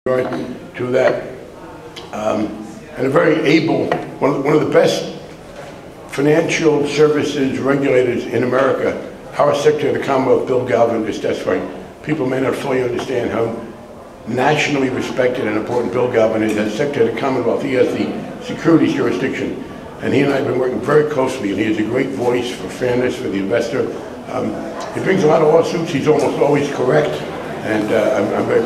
to that, and a very able, one of the best financial services regulators in America. Our Secretary of the Commonwealth, Bill Galvin, is testifying. People may not fully understand how nationally respected and important Bill Galvin is. As Secretary of the Commonwealth, he has the securities jurisdiction, and he and I have been working very closely, and he has a great voice for fairness, for the investor. He brings a lot of lawsuits. He's almost always correct, and I'm very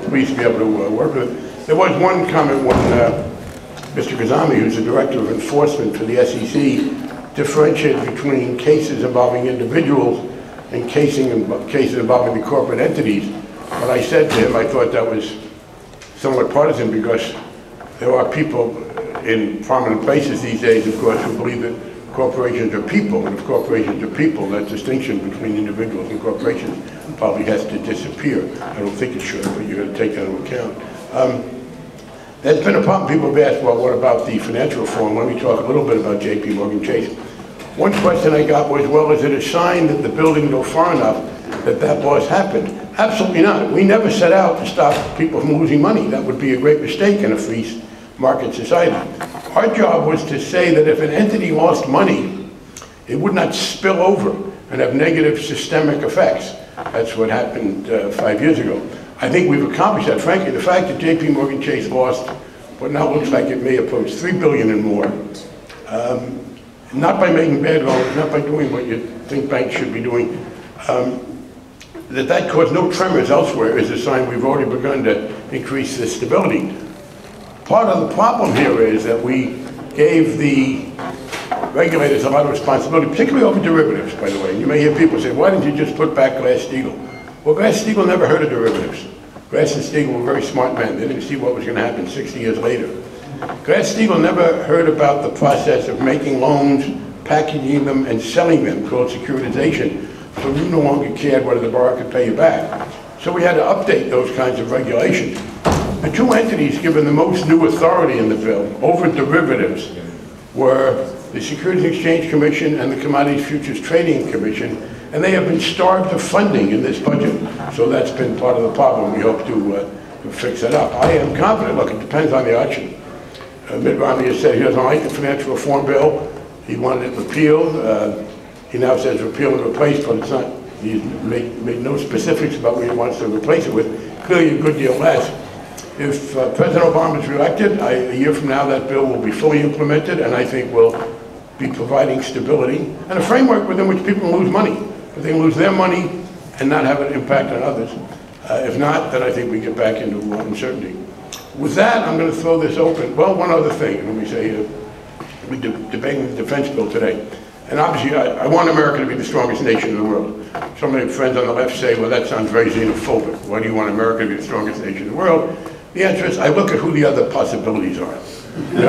pleased to be able to work with him. There was one comment when Mr. Kazami, who's the Director of Enforcement for the SEC, differentiated between cases involving individuals and cases involving the corporate entities. What I said to him, I thought that was somewhat partisan, because there are people in prominent places these days, of course, who believe that corporations are people, and if corporations are people, that distinction between individuals and corporations probably has to disappear. I don't think it should, but you're going to take that into account. There's been a problem. People have asked, well, what about the financial reform? Let me talk a little bit about J.P. Morgan Chase. One question I got was, well, is it a sign that the building go far enough that loss happened? Absolutely not. We never set out to stop people from losing money. That would be a great mistake in a free market society. Our job was to say that if an entity lost money, it would not spill over and have negative systemic effects. That's what happened 5 years ago. I think we've accomplished that. Frankly, the fact that J.P. Morgan Chase lost what now looks like it may approach $3 billion and more, not by making bad loans, not by doing what you think banks should be doing, that caused no tremors elsewhere is a sign we've already begun to increase the stability. Part of the problem here is that we gave the regulators a lot of responsibility, particularly over derivatives, by the way. And you may hear people say, why didn't you just put back Glass-Steagall? Well, Glass-Steagall never heard of derivatives. Glass and Steagall were very smart men. They didn't see what was going to happen 60 years later. Glass-Steagall never heard about the process of making loans, packaging them, and selling them, called securitization, so you no longer cared whether the borrower could pay you back. So we had to update those kinds of regulations. The two entities given the most new authority in the bill over derivatives were the Securities and Exchange Commission and the Commodities Futures Trading Commission, and they have been starved of funding in this budget. So that's been part of the problem. We hope to fix that up. I am confident. Look, it depends on the election. Mitt Romney has said he doesn't like the financial reform bill. He wanted it repealed. He now says repeal and replace, but it's not. He's made no specifics about what he wants to replace it with. Clearly a good deal less. If President Obama is reelected, a year from now that bill will be fully implemented, and I think will be providing stability and a framework within which people can lose money. But they can lose their money and not have an impact on others. If not, then I think we get back into uncertainty. With that, I'm going to throw this open. Well, one other thing. Let me say, we're debating the defense bill today. And obviously, I want America to be the strongest nation in the world. Some of my friends on the left say, well, that sounds very xenophobic. Why do you want America to be the strongest nation in the world? The answer is, I look at who the other possibilities are. If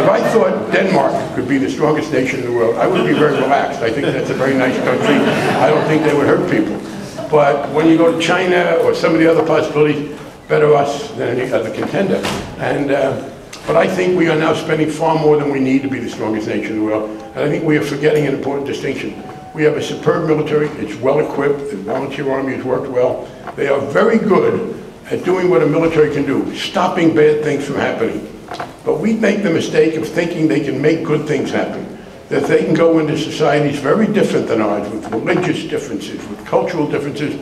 I thought Denmark could be the strongest nation in the world, I would be very relaxed. I think that's a very nice country. I don't think they would hurt people. But when you go to China or some of the other possibilities, better us than any other contender. But I think we are now spending far more than we need to be the strongest nation in the world. And I think we are forgetting an important distinction. We have a superb military. It's well equipped. The volunteer army has worked well. They are very good at doing what a military can do, stopping bad things from happening. But we make the mistake of thinking they can make good things happen, that they can go into societies very different than ours, with religious differences, with cultural differences,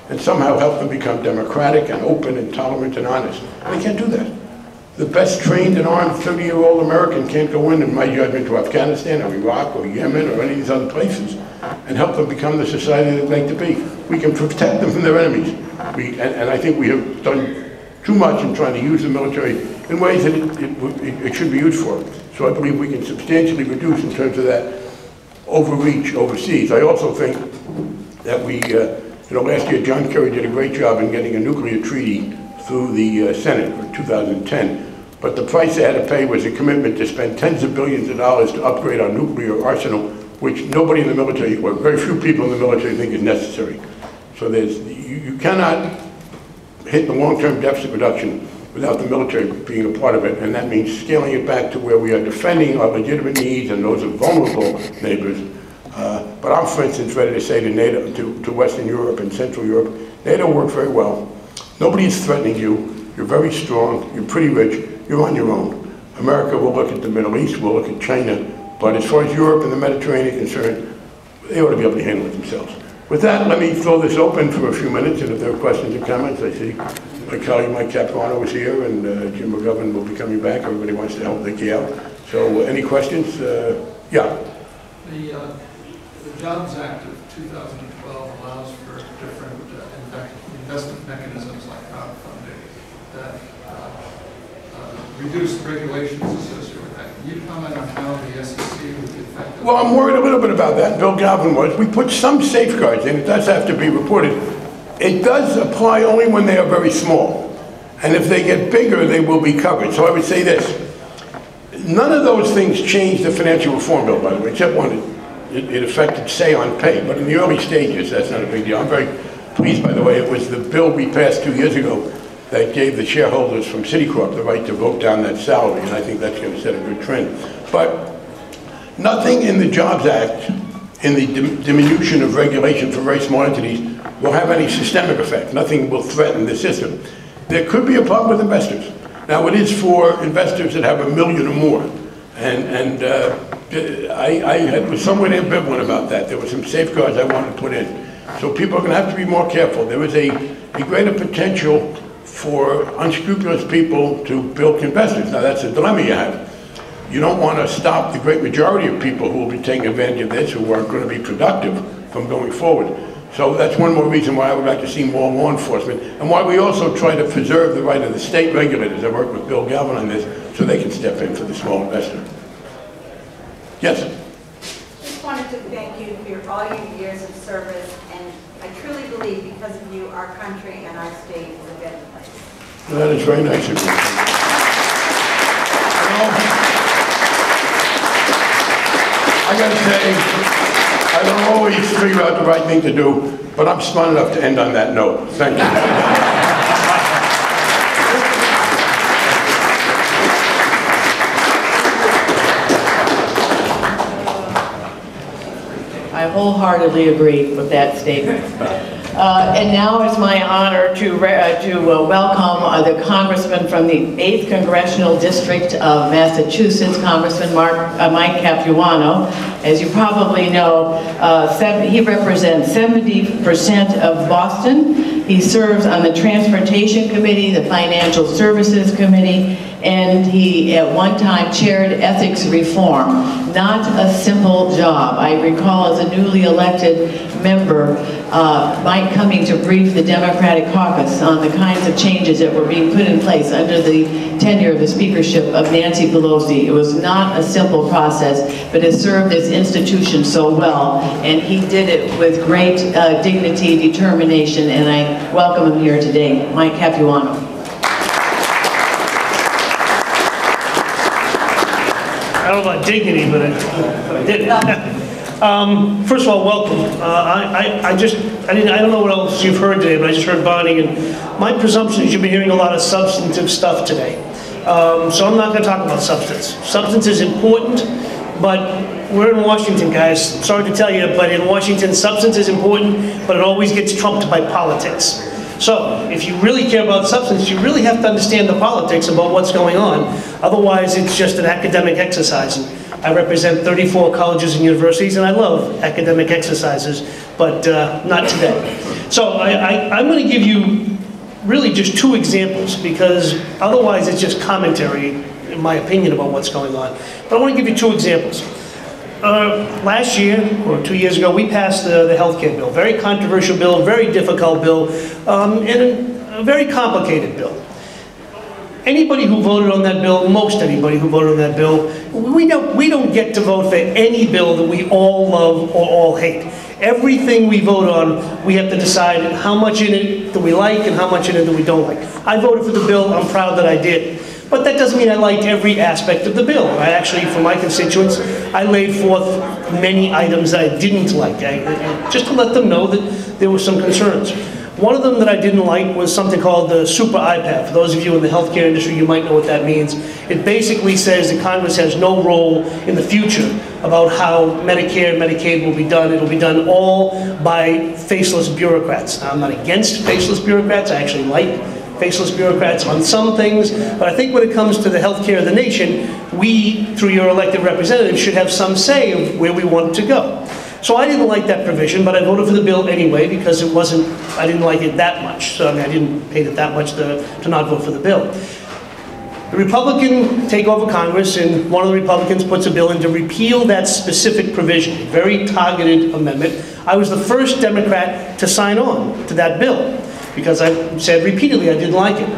and somehow help them become democratic and open and tolerant and honest. And they can't do that. The best trained and armed 30-year-old American can't go in my judgment, to Afghanistan or Iraq or Yemen or any of these other places and help them become the society they'd like to be. We can protect them from their enemies. And I think we have done too much in trying to use the military in ways that it should be used for. So I believe we can substantially reduce in terms of that overreach overseas. I also think that last year John Kerry did a great job in getting a nuclear treaty through the Senate for 2010. But the price they had to pay was a commitment to spend tens of billions of dollars to upgrade our nuclear arsenal, which nobody in the military, or very few people in the military, think is necessary. So you cannot hit the long-term deficit reduction without the military being a part of it, and that means scaling it back to where we are defending our legitimate needs and those of vulnerable neighbors. But I'm, for instance, ready to say to NATO, to Western Europe and Central Europe, NATO worked very well. Nobody is threatening you. You're very strong. You're pretty rich. You're on your own. America will look at the Middle East. We'll look at China. But as far as Europe and the Mediterranean are concerned, they ought to be able to handle it themselves. With that, let me throw this open for a few minutes, and if there are questions or comments, I see my colleague Mike Capuano is here, and Jim McGovern will be coming back. Everybody wants to help Vicky out. So any questions? Yeah. The Jobs Act of 2012 allows for different investment mechanisms like crowdfunding that reduce the regulations associated with that. Can you comment on how the SEC would be affected? Well, I'm worried a little bit about that. Bill Galvin was. We put some safeguards in. It does have to be reported. It does apply only when they are very small. And if they get bigger, they will be covered. So I would say this. None of those things changed the financial reform bill, by the way, except one. It affected say on pay. But in the early stages, that's not a big deal. I'm very pleased, by the way. It was the bill we passed 2 years ago that gave the shareholders from Citicorp the right to vote down that salary, and I think that's going to set a good trend. But nothing in the Jobs Act, in the diminution of regulation for very small entities, will have any systemic effect. Nothing will threaten the system. There could be a problem with investors. Now, it is for investors that have $1 million or more, and I was somewhat ambivalent about that. There were some safeguards I wanted to put in. So people are going to have to be more careful. There is a greater potential for unscrupulous people to bilk investors. Now that's a dilemma you have. You don't want to stop the great majority of people who will be taking advantage of this, who aren't going to be productive from going forward. So that's one more reason why I would like to see more law enforcement, and why we also try to preserve the right of the state regulators. I work with Bill Galvin on this, so they can step in for the small investor. Yes? Just wanted to thank you for all your years of service, and I truly believe because of you, our country and our state is a better place. That is very nice of you. I got to say, I don't always figure out the right thing to do, but I'm smart enough to end on that note. Thank you. I wholeheartedly agree with that statement. And now it's my honor to welcome the Congressman from the 8th Congressional District of Massachusetts, Congressman Mike Capuano. As you probably know, he represents 70% of Boston. He serves on the Transportation Committee, the Financial Services Committee, and he at one time chaired ethics reform. Not a simple job. I recall as a newly elected member, Mike coming to brief the Democratic caucus on the kinds of changes that were being put in place under the tenure of the speakership of Nancy Pelosi. It was not a simple process, but it served this institution so well, and he did it with great dignity, determination, and I welcome him here today. Mike Capuano. I don't know about dignity, but I did it. First of all, welcome. I don't know what else you've heard today, but I just heard Bonnie, and my presumption is you've been hearing a lot of substantive stuff today. So I'm not going to talk about substance. Substance is important, but we're in Washington, guys. Sorry to tell you, but in Washington, substance is important, but it always gets trumped by politics. So, if you really care about substance, you really have to understand the politics about what's going on. Otherwise, it's just an academic exercise. And I represent 34 colleges and universities, and I love academic exercises, but not today. So, I'm going to give you really just 2 examples, because otherwise it's just commentary, in my opinion, about what's going on. But I want to give you 2 examples. Last year, or 2 years ago, we passed the health care bill. Very controversial bill, very difficult bill, and a very complicated bill. Anybody who voted on that bill, most anybody who voted on that bill, we don't get to vote for any bill that we all love or all hate. Everything we vote on, we have to decide how much in it do we like and how much in it do we don't like. I voted for the bill, I'm proud that I did. But that doesn't mean I liked every aspect of the bill. I actually, for my constituents, I laid forth many items that I didn't like, just to let them know that there were some concerns. One of them that I didn't like was something called the super IPAP. For those of you in the healthcare industry, you might know what that means. It basically says that Congress has no role in the future about how Medicare and Medicaid will be done. It'll be done all by faceless bureaucrats. Now, I'm not against faceless bureaucrats. I actually like faceless bureaucrats on some things, but I think when it comes to the healthcare of the nation, we, through your elected representatives, should have some say of where we want to go. So I didn't like that provision, but I voted for the bill anyway because it wasn't, I didn't like it that much. So I mean, I didn't hate it that much to not vote for the bill. The Republican take over Congress, and one of the Republicans puts a bill in to repeal that specific provision, a very targeted amendment. I was the first Democrat to sign on to that bill because I said repeatedly I didn't like it.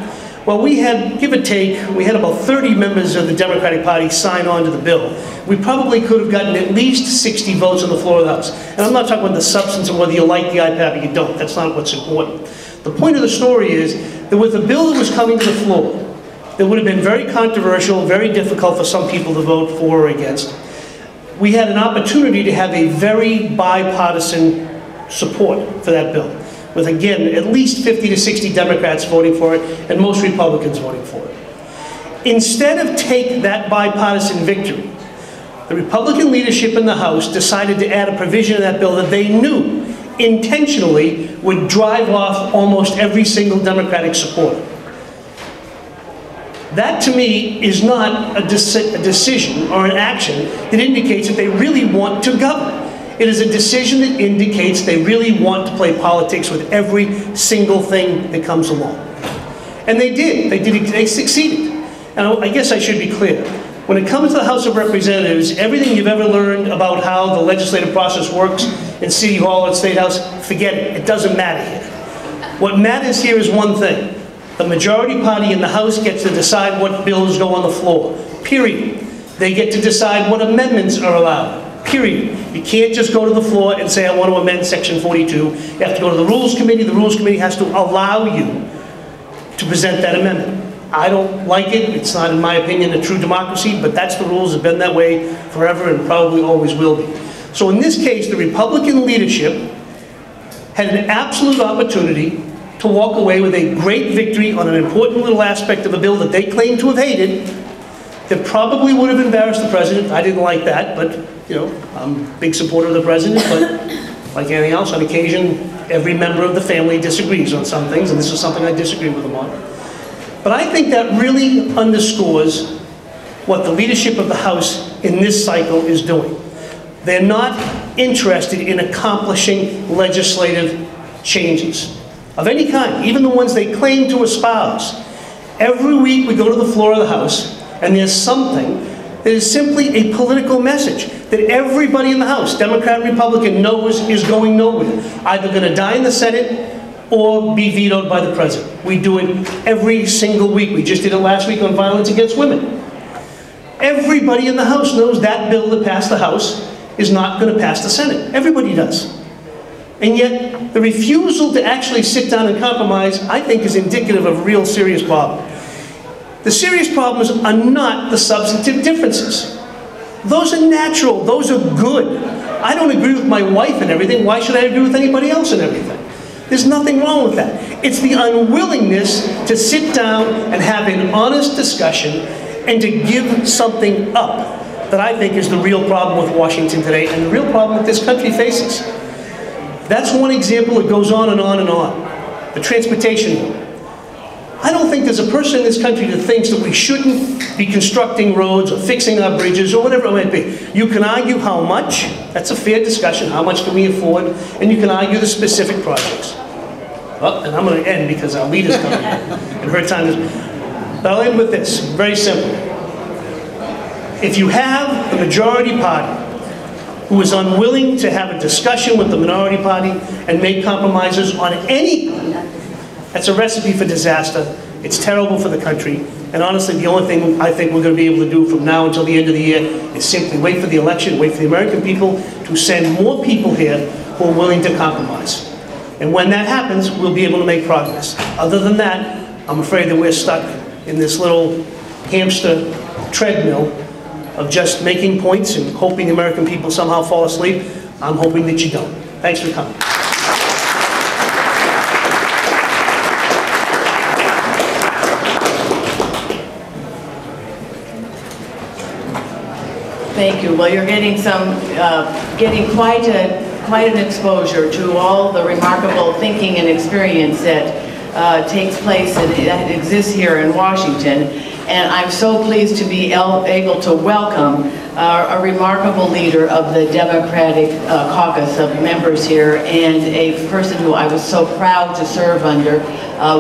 Well, we had, give or take, we had about 30 members of the Democratic Party sign on to the bill. We probably could have gotten at least 60 votes on the floor of the House. And I'm not talking about the substance of whether you like the IPAP or you don't. That's not what's important. The point of the story is that with the bill that was coming to the floor, that would have been very controversial, very difficult for some people to vote for or against, we had an opportunity to have a very bipartisan support for that bill, with, again, at least 50 to 60 Democrats voting for it and most Republicans voting for it. Instead of take that bipartisan victory, the Republican leadership in the House decided to add a provision in that bill that they knew intentionally would drive off almost every single Democratic supporter. That, to me, is not a decision or an action that indicates that they really want to govern. It is a decision that indicates they really want to play politics with every single thing that comes along. And they did. They succeeded. And I guess I should be clear. When it comes to the House of Representatives, everything you've ever learned about how the legislative process works in City Hall and State House, forget it. It doesn't matter here. What matters here is one thing. The majority party in the House gets to decide what bills go on the floor. Period. They get to decide what amendments are allowed. Period. You can't just go to the floor and say, I want to amend Section 42. You have to go to the Rules Committee. The Rules Committee has to allow you to present that amendment. I don't like it. It's not, in my opinion, a true democracy, but that's the rules. It's been that way forever and probably always will be. So in this case, the Republican leadership had an absolute opportunity to walk away with a great victory on an important little aspect of a bill that they claim to have hated, that probably would have embarrassed the president. I didn't like that, but you know, I'm a big supporter of the president, but like anything else, on occasion, every member of the family disagrees on some things, and this is something I disagree with him on. But I think that really underscores what the leadership of the House in this cycle is doing. They're not interested in accomplishing legislative changes of any kind, even the ones they claim to espouse. Every week we go to the floor of the House, and there's something that is simply a political message that everybody in the House, Democrat and Republican, knows is going nowhere. Either going to die in the Senate or be vetoed by the president. We do it every single week. We just did it last week on violence against women. Everybody in the House knows that bill that passed the House is not going to pass the Senate. Everybody does. And yet, the refusal to actually sit down and compromise, I think, is indicative of a real serious problem. The serious problems are not the substantive differences. Those are natural. Those are good. I don't agree with my wife and everything. Why should I agree with anybody else and everything? There's nothing wrong with that. It's the unwillingness to sit down and have an honest discussion and to give something up that I think is the real problem with Washington today and the real problem that this country faces. That's one example that goes on and on and on. The transportation bill. I don't think there's a person in this country that thinks that we shouldn't be constructing roads or fixing our bridges or whatever it might be. You can argue how much. That's a fair discussion. How much can we afford? And you can argue the specific projects. Well, and I'm going to end because our leader's coming and her time is... But I'll end with this. Very simple. If you have the majority party who is unwilling to have a discussion with the minority party and make compromises on anything, that's a recipe for disaster. It's terrible for the country. And honestly, the only thing I think we're going to be able to do from now until the end of the year is simply wait for the election, wait for the American people to send more people here who are willing to compromise. And when that happens, we'll be able to make progress. Other than that, I'm afraid that we're stuck in this little hamster treadmill of just making points and hoping the American people somehow fall asleep. I'm hoping that you don't. Thanks for coming. Thank you. Well, you're getting getting quite an exposure to all the remarkable thinking and experience that takes place and that exists here in Washington. And I'm so pleased to be able to welcome a remarkable leader of the Democratic caucus of members here, and a person who I was so proud to serve under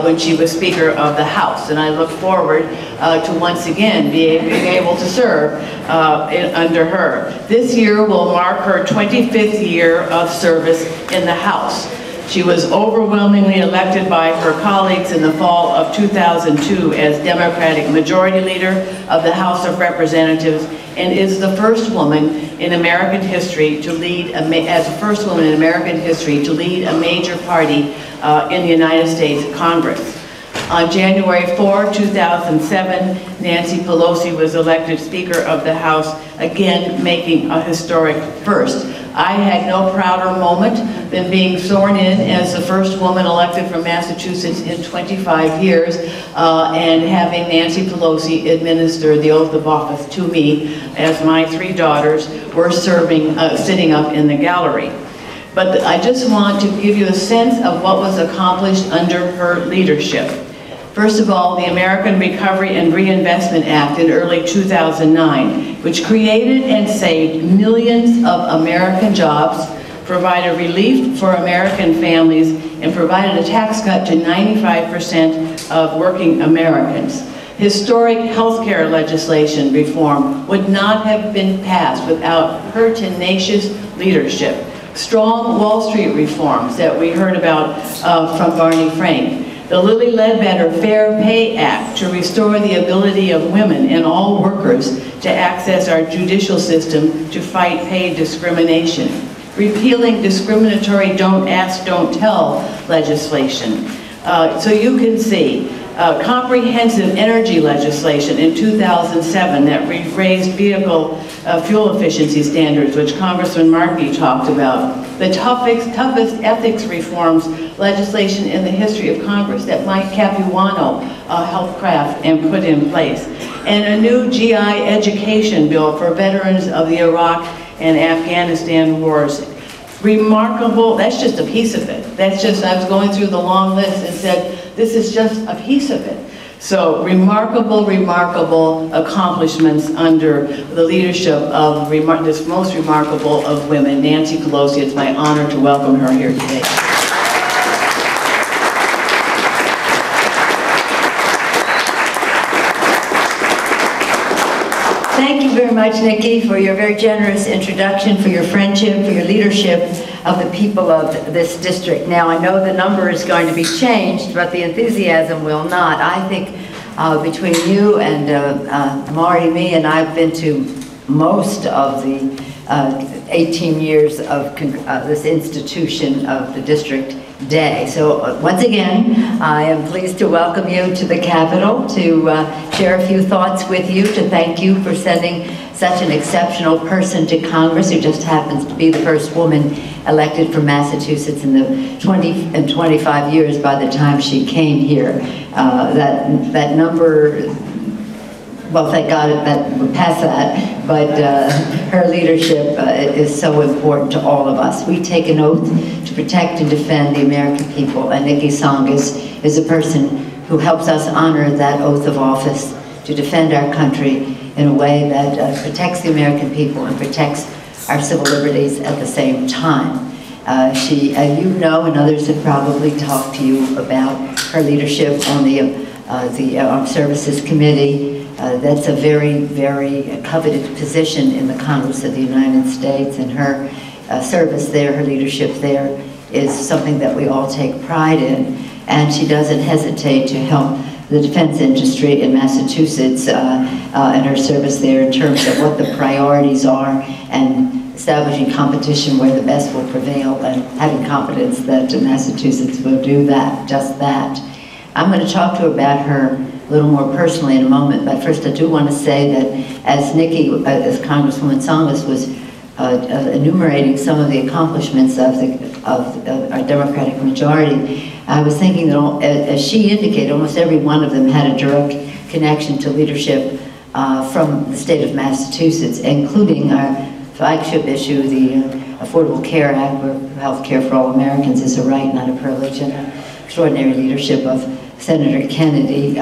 when she was Speaker of the House. And I look forward to once again being able to serve under her. This year will mark her 25th year of service in the House. She was overwhelmingly elected by her colleagues in the fall of 2002 as Democratic Majority Leader of the House of Representatives, and is the first woman in American history to lead, as the first woman in American history to lead a major party in the United States Congress. On January 4, 2007, Nancy Pelosi was elected Speaker of the House, again making a historic first. I had no prouder moment than being sworn in as the first woman elected from Massachusetts in 25 years and having Nancy Pelosi administer the oath of office to me as my 3 daughters were serving, sitting up in the gallery. But I just want to give you a sense of what was accomplished under her leadership. First of all, the American Recovery and Reinvestment Act in early 2009, which created and saved millions of American jobs, provided relief for American families, and provided a tax cut to 95% of working Americans. Historic healthcare legislation reform would not have been passed without her tenacious leadership. Strong Wall Street reforms that we heard about from Barney Frank. The Lilly Ledbetter Fair Pay Act to restore the ability of women and all workers to access our judicial system to fight pay discrimination. Repealing discriminatory don't ask, don't tell legislation. So you can see comprehensive energy legislation in 2007 that raised vehicle fuel efficiency standards, which Congressman Markey talked about. The toughest ethics reforms legislation in the history of Congress that Mike Capuano helped craft and put in place. And a new GI education bill for veterans of the Iraq and Afghanistan wars. Remarkable, that's just a piece of it. That's just, I was going through the long list and said, this is just a piece of it. So remarkable, remarkable accomplishments under the leadership of this most remarkable of women, Nancy Pelosi. It's my honor to welcome her here today. Thank you very much, Nikki, for your very generous introduction, for your friendship, for your leadership of the people of this district. Now, I know the number is going to be changed, but the enthusiasm will not. I think between you and Marty, me, and I've been to most of the 18 years of this institution of the district day. So once again, I am pleased to welcome you to the Capitol to share a few thoughts with you, to thank you for sending such an exceptional person to Congress who just happens to be the first woman elected from Massachusetts in the 25 years by the time she came here. That number, well, thank God that we're past that, but her leadership is so important to all of us. We take an oath to protect and defend the American people, and Nikki Tsongas is a person who helps us honor that oath of office to defend our country in a way that protects the American people and protects our civil liberties at the same time. She, you know, and others have probably talked to you about her leadership on the Armed Services Committee. That's a very, very coveted position in the Congress of the United States, and her service there, her leadership there, is something that we all take pride in. And she doesn't hesitate to help the defense industry in Massachusetts and her service there in terms of what the priorities are and establishing competition where the best will prevail and having confidence that Massachusetts will do that, just that. I'm going to talk to her about her a little more personally in a moment, but first I do want to say that as Nikki, as Congresswoman Tsongas was enumerating some of the accomplishments of our Democratic majority, I was thinking that, as she indicated, almost every one of them had a direct connection to leadership from the state of Massachusetts, including our flagship issue, the Affordable Care Act, where health care for all Americans is a right, not a privilege, and the extraordinary leadership of Senator Kennedy,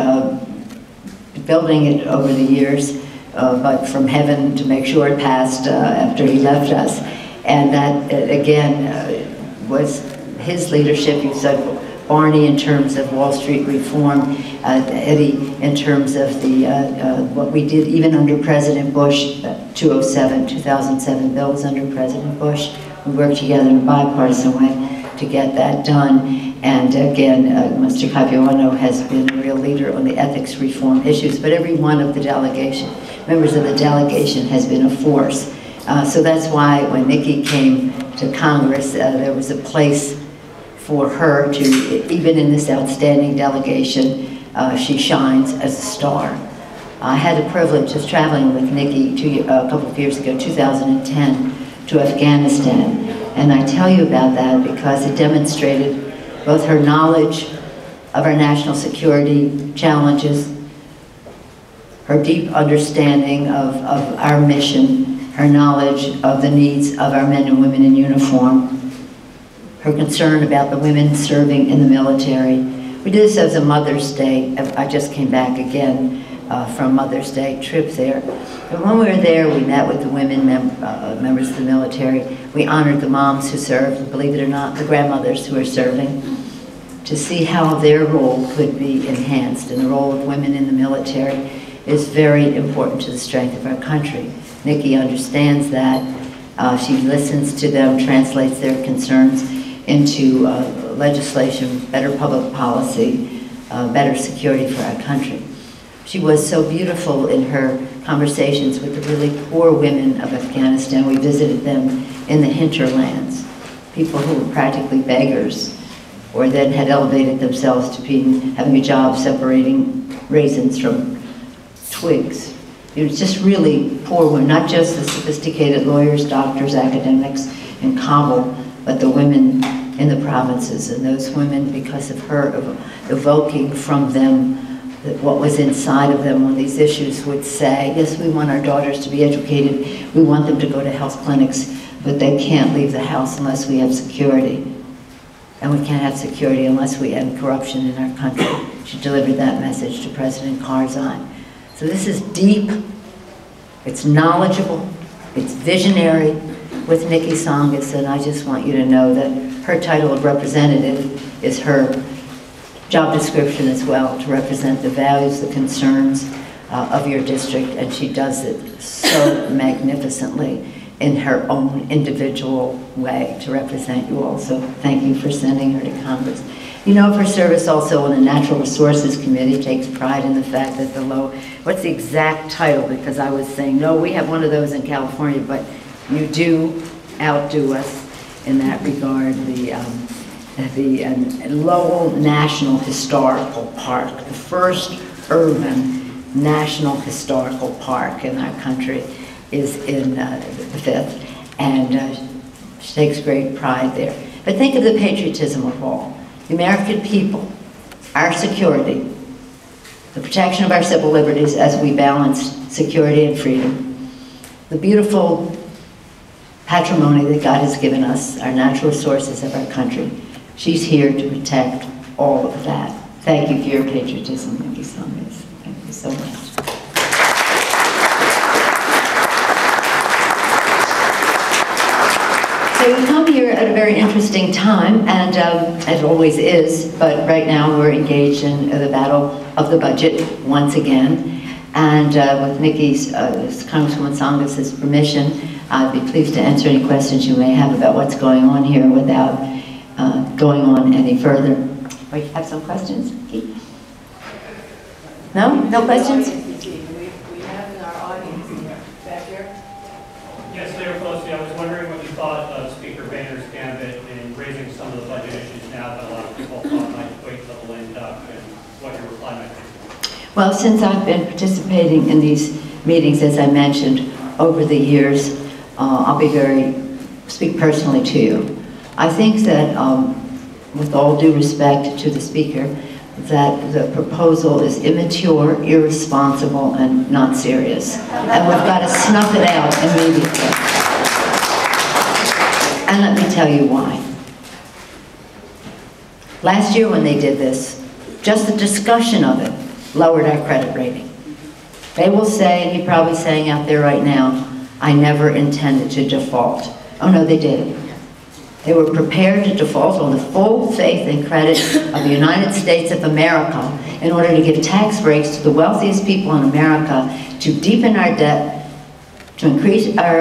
building it over the years, but from heaven to make sure it passed after he left us. And that, again, was his leadership. You said Barney in terms of Wall Street reform, Eddie in terms of the what we did even under President Bush, 2007 bills under President Bush. We worked together in a bipartisan way to get that done. And again, Mr. Capuano has been a real leader on the ethics reform issues, but every one of the delegation, members of the delegation has been a force. So that's why when Nikki came to Congress, there was a place for her to, even in this outstanding delegation, she shines as a star. I had the privilege of traveling with Nikki a couple of years ago, 2010, to Afghanistan. And I tell you about that because it demonstrated both her knowledge of our national security challenges, her deep understanding of our mission, her knowledge of the needs of our men and women in uniform, her concern about the women serving in the military. We did this as a Mother's Day. I just came back again from Mother's Day trip there. But when we were there, we met with the women members of the military. We honored the moms who served, believe it or not, the grandmothers who are serving, to see how their role could be enhanced. And the role of women in the military is very important to the strength of our country. Nikki understands that. She listens to them, translates their concerns into legislation, better public policy, better security for our country. She was so beautiful in her conversations with the really poor women of Afghanistan. We visited them in the hinterlands, people who were practically beggars, or then had elevated themselves to having a job separating raisins from twigs. It was just really poor women, not just the sophisticated lawyers, doctors, academics in Kabul, but the women in the provinces. And those women, because of her evoking from them what was inside of them on these issues, would say, yes, we want our daughters to be educated, we want them to go to health clinics, but they can't leave the house unless we have security. And we can't have security unless we end corruption in our country. She delivered that message to President Karzai. So this is deep, it's knowledgeable, it's visionary with Nikki Tsongas, and I just want you to know that her title of representative is her job description as well, to represent the values, the concerns of your district, and she does it so magnificently in her own individual way to represent you all. So thank you for sending her to Congress. You know, of her service also on the Natural Resources Committee, takes pride in the fact that what's the exact title? Because I was saying, no, we have one of those in California, but you do outdo us in that regard. The Lowell National Historical Park, the first urban national historical park in our country, is in the 5th, and she takes great pride there. But think of the patriotism of all. The American people, our security, the protection of our civil liberties as we balance security and freedom, the beautiful patrimony that God has given us, our natural resources of our country. She's here to protect all of that. Thank you for your patriotism, Nikki Tsongas. Thank you so much. So we come here at a very interesting time, and it always is, but right now we're engaged in the battle of the budget once again. And with Nikki's, Congresswoman Tsongas' permission, I'd be pleased to answer any questions you may have about what's going on here without going on any further. We have some questions? Keith? No? No questions? We have in our audience back here. Yes, Mayor Pelosi, I was wondering what you thought of Speaker Boehner's gambit in raising some of the budget issues now that a lot of people thought might wait till the lame duck, and what your reply might be. Well, since I've been participating in these meetings, as I mentioned, over the years, I'll speak personally to you. I think that, with all due respect to the Speaker, that the proposal is immature, irresponsible, and not serious. And we've got to snuff it out immediately. And let me tell you why. Last year when they did this, just the discussion of it lowered our credit rating. They will say, and you're probably saying out there right now, I never intended to default. Oh no, they did. They were prepared to default on the full faith and credit of the United States of America in order to give tax breaks to the wealthiest people in America, to deepen our debt, to increase our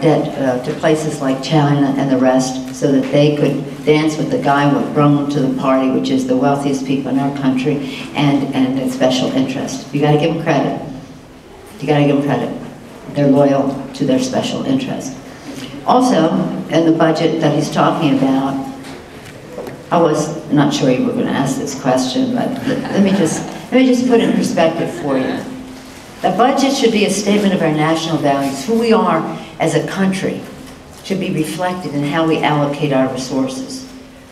debt to places like China and the rest, so that they could dance with the guy who brought them to the party, which is the wealthiest people in our country, and in special interest. You got to give them credit. You got to give them credit. They're loyal to their special interest. Also, in the budget that he's talking about, I was not sure you were going to ask this question, but let me just put it in perspective for you. The budget should be a statement of our national values. Who we are as a country should be reflected in how we allocate our resources.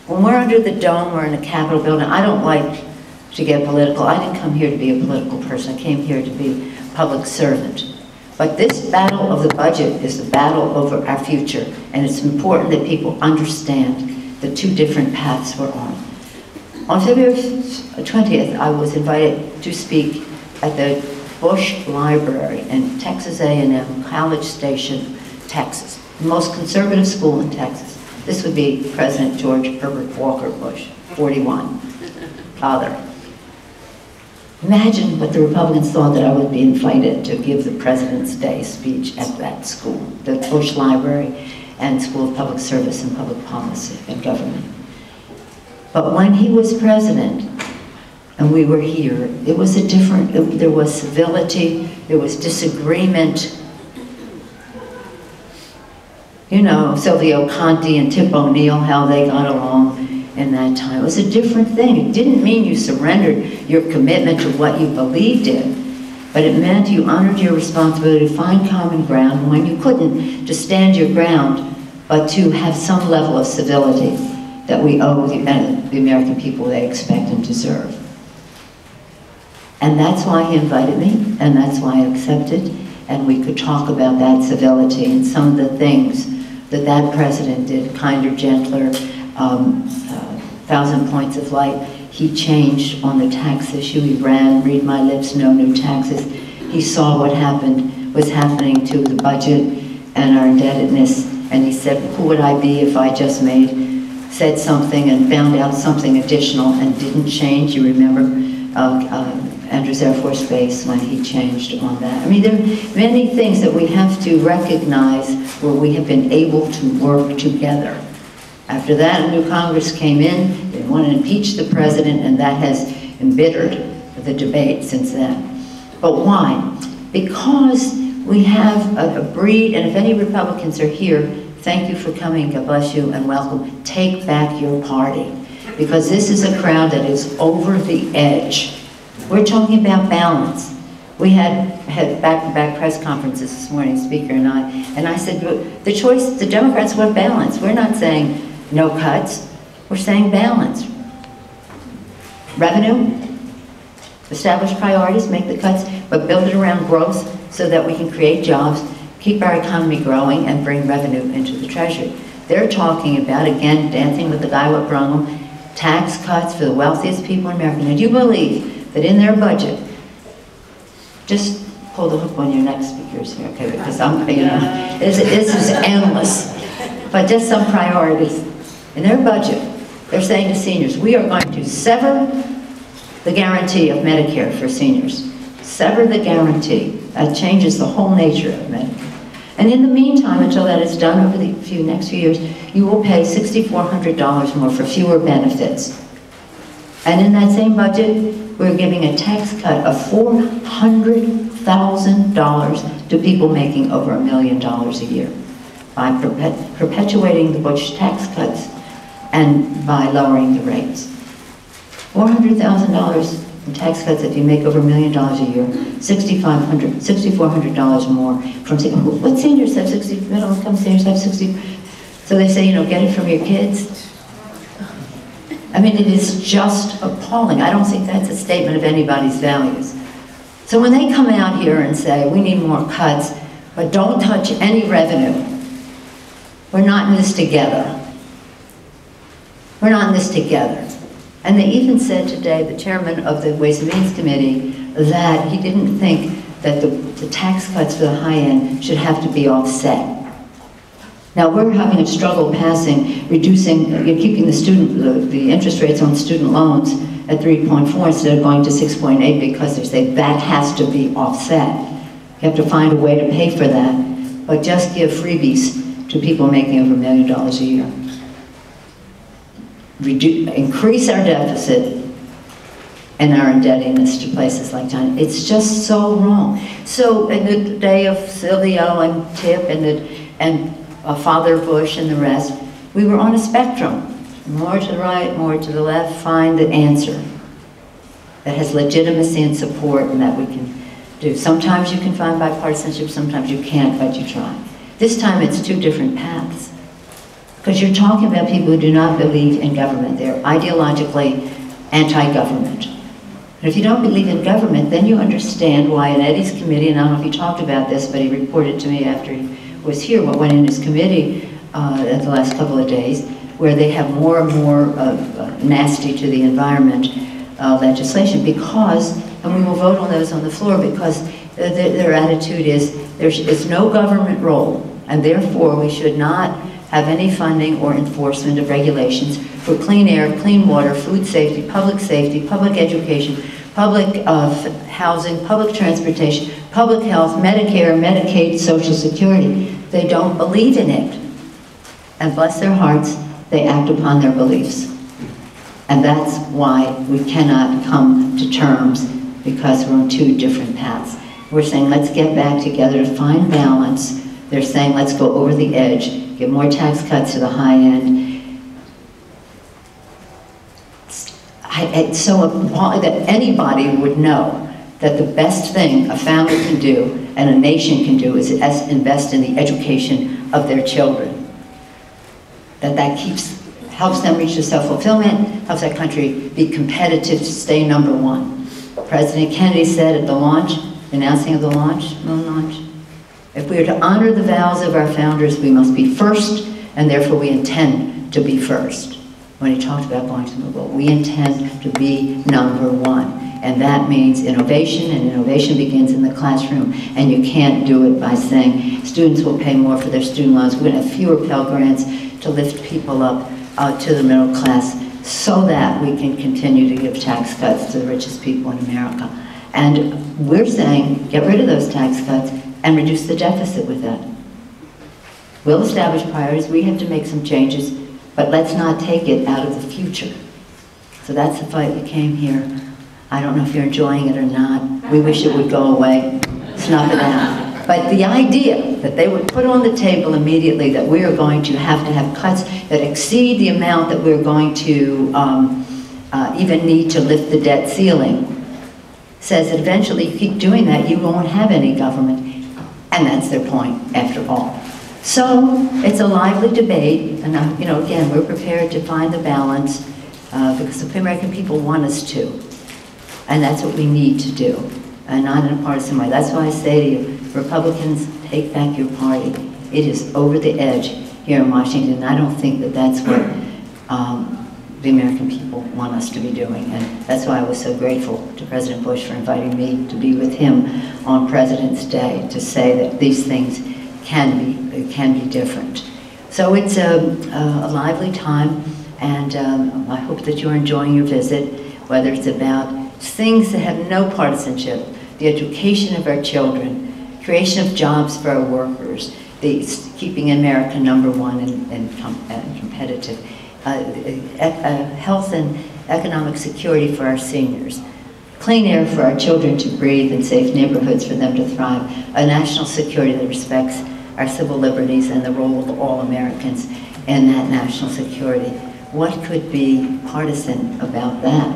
When we're under the dome, we're in a Capitol building. I don't like to get political. I didn't come here to be a political person. I came here to be a public servant. But this battle of the budget is the battle over our future, and it's important that people understand the two different paths we're on. On February 20th, I was invited to speak at the Bush Library in Texas A&M, College Station, Texas, the most conservative school in Texas. This would be President George Herbert Walker Bush, 41, father. Imagine what the Republicans thought that I would be invited to give the President's Day speech at that school, the Bush Library and School of Public Service and Public Policy and Government. But when he was president and we were here, it was a different, there was civility, there was disagreement. You know, Silvio Conte and Tip O'Neill, how they got along in that time. It was a different thing. It didn't mean you surrendered your commitment to what you believed in, but it meant you honored your responsibility to find common ground when you couldn't, to stand your ground, but to have some level of civility that we owe the American people they expect and deserve. And that's why he invited me, and that's why I accepted, and we could talk about that civility and some of the things that that president did, kinder, gentler, 1,000 points of light. He changed on the tax issue. He ran, read my lips, no new taxes. He saw what was happening to the budget and our indebtedness, and he said, who would I be if I just said something and found out something additional and didn't change? You remember Andrews Air Force Base when he changed on that. I mean, there are many things that we have to recognize where we have been able to work together. After that, a new Congress came in, they wanted to impeach the president, and that has embittered the debate since then. But why? Because we have a breed, and if any Republicans are here, thank you for coming, God bless you, and welcome. Take back your party, because this is a crowd that is over the edge. We're talking about balance. We had back-to-back press conferences this morning, Speaker and I said, the choice, the Democrats want balance. We're not saying no cuts, we're saying balance. Revenue, establish priorities, make the cuts, but build it around growth so that we can create jobs, keep our economy growing, and bring revenue into the Treasury. They're talking about, again, dancing with the guy with brung them, tax cuts for the wealthiest people in America. Now, do you believe that in their budget, just pull the hook on your neck, speakers here, okay, because I'm, you know, this is endless, but just some priorities. In their budget, they're saying to seniors, we are going to sever the guarantee of Medicare for seniors. Sever the guarantee. That changes the whole nature of Medicare. And in the meantime, until that is done over the next few years, you will pay $6,400 more for fewer benefits. And in that same budget, we're giving a tax cut of $400,000 to people making over $1 million a year by perpetuating the Bush tax cuts and by lowering the rates. $400,000 in tax cuts if you make over $1 million a year, $6,400 more from, what seniors have 60, middle income seniors have 60, so they say, you know, get it from your kids. I mean, it is just appalling. I don't think that's a statement of anybody's values. So when they come out here and say, we need more cuts, but don't touch any revenue, we're not in this together. We're not in this together. And they even said today, the chairman of the Ways and Means Committee, that he didn't think that the tax cuts for the high end should have to be offset. Now we're having a struggle reducing, keeping the interest rates on student loans at 3.4 instead of going to 6.8 because they say that has to be offset. You have to find a way to pay for that, but just give freebies to people making over $1 million a year. Increase our deficit and our indebtedness to places like China. It's just so wrong. So in the day of Silvio and Tip and Father Bush and the rest, we were on a spectrum. More to the right, more to the left, find the answer that has legitimacy and support and that we can do. Sometimes you can find bipartisanship, sometimes you can't, but you try. This time it's two different paths. Because you're talking about people who do not believe in government. They're ideologically anti-government. And if you don't believe in government, then you understand why in Eddie's committee, and I don't know if he talked about this, but he reported to me after he was here what went in his committee at the last couple of days, where they have more and more nasty to the environment legislation because, and we will vote on those on the floor, because their attitude is there's no government role, and therefore we should not have any funding or enforcement of regulations for clean air, clean water, food safety, public education, public housing, public transportation, public health, Medicare, Medicaid, Social Security. They don't believe in it. And bless their hearts, they act upon their beliefs. And that's why we cannot come to terms, because we're on two different paths. We're saying let's get back together to find balance. They're saying let's go over the edge. Give more tax cuts to the high end. It's so appalling that anybody would know that the best thing a family can do and a nation can do is invest in the education of their children. That helps them reach their self-fulfillment, helps that country be competitive to stay #1. President Kennedy said at the launch, announcing of the moon launch, if we are to honor the vows of our founders, we must be first, and therefore we intend to be first. When he talked about going to the moon, we intend to be #1. And that means innovation, and innovation begins in the classroom. And you can't do it by saying students will pay more for their student loans. We're going to have fewer Pell Grants to lift people up to the middle class so that we can continue to give tax cuts to the richest people in America. And we're saying get rid of those tax cuts and reduce the deficit with that. We'll establish priorities. We have to make some changes, but let's not take it out of the future. So that's the fight we came here. I don't know if you're enjoying it or not. We wish it would go away. Snuff it out. But the idea that they would put on the table immediately that we are going to have cuts that exceed the amount that we're going to even need to lift the debt ceiling says that eventually you keep doing that, you won't have any government. And that's their point, after all. So it's a lively debate, and again, we're prepared to find the balance because the American people want us to. And that's what we need to do, and not in a partisan way. That's why I say to you, Republicans, take back your party. It is over the edge here in Washington, and I don't think that that's what the American people want us to be doing. And that's why I was so grateful to President Bush for inviting me to be with him on President's Day to say that these things can be different. So it's a lively time, and I hope that you're enjoying your visit, whether it's about things that have no partisanship, the education of our children, creation of jobs for our workers, keeping America #1 and competitive, health and economic security for our seniors, clean air for our children to breathe, and safe neighborhoods for them to thrive, a national security that respects our civil liberties and the role of all Americans in that national security. What could be partisan about that?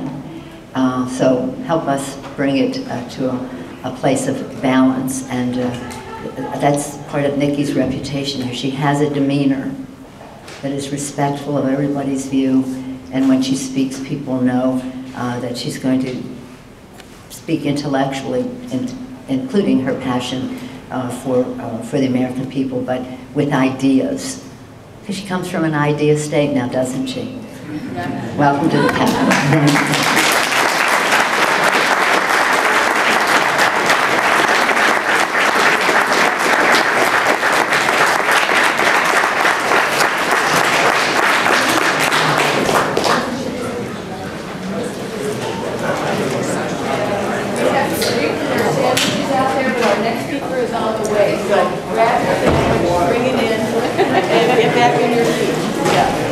So help us bring it to a place of balance, and that's part of Nikki's reputation here. She has a demeanor that is respectful of everybody's view and when she speaks, people know that she's going to speak intellectually, including her passion for the American people, but with ideas. Because she comes from an idea state now, doesn't she? Welcome to the panel. So grab your sandwich, bring it in, and get back in your seat. Yeah.